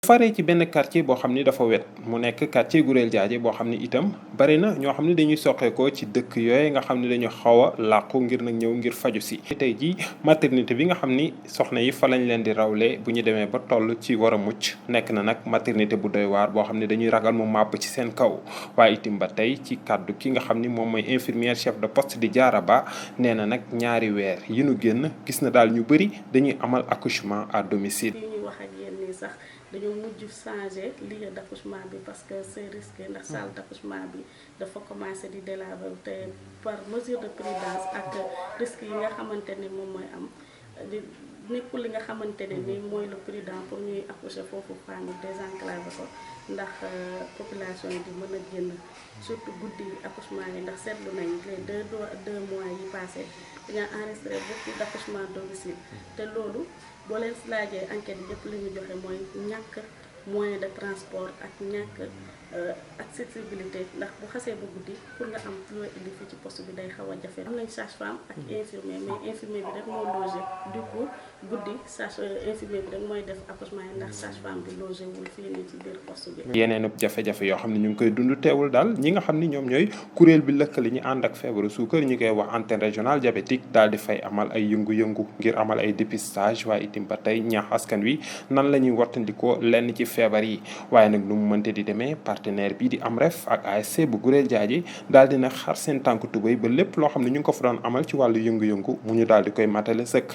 faree ci benn quartier boo xam ni dafa wet mu nekk quartier Gurel Diadié boo xam ni itam bari na ñoo xam ne dañuy soqeekoo ci dëkk yooyu nga xam ne dañu xaw a làqu ngir nag ñëw ngir faju si tey jii maternité bi nga xam ni soxna yi fa lañ leen di rawle bu ñu demee ba toll ci war a mucc nekk na nag maternité bu doy waar boo xam ne dañuy ragal mu màbb ci seen kaw waaye itam ba tey ci kàddu ki nga xam ni moom mooy infirmière chef de poste di Diarra Ba nee na nag ñaari weer yi nu génn gis na daal ñu bëri dañuy amal accouchement à domicile. dañoo mujj changer lieu d'accouchement bi parce que c'est risqué ndax salle d'accouchement bi dafa commencé di délabré te par mesure de prudence ak risque yi nga xamante ne moom mooy am nekkul li nga xamante ne ni mooy le prudent pour ñuy accoucher foofu femme désenclavé ko ndax population yi di mën a génn surtout guddi accouchement yi ndax seetlu nañ les deux mois yi passé dañoo enregistré beaucoup d'accouchement domicile te loolu boo leen laajee enquête yi yëpp li ñu joxe mooy ñàkk moyen de transport ak ñàkk accessibilité ndax bu xasee ba guddi pour nga am loo indi fii ci poste bi day xaw a jafe. am nañ sage-femme ak infirmier mais infirmier bi rek moo logé du coup guddi infirmier bi rek mooy def accouchement yi ndax sage-femme bi logé wul fii nii ci biir poste bi. yeneen jafe-jafe yoo xam ne ñu ngi koy dund teewul daal ñi nga xam ni ñoom ñooy kuréel bi lëkkale ñi ànd ak feebaru suukar ñi koy wax antenne régionale diabétique daal di fay amal ay yëngu-yëngu ngir amal ay dépistage waaye itam ba tey ñaax askan wi nan la ñuy wattandikoo lenn ci feebar yi waaye nag nu mu mënte di demee partenaire bii di AMREF ak ASC bu Gurel Diadié daal dina xar seen tànk tubéy ba lépp loo xam ne ñu ngi ko fa doon amal ci wàllu yëngu-yëngu mu ñu daal di koy matale sëkk.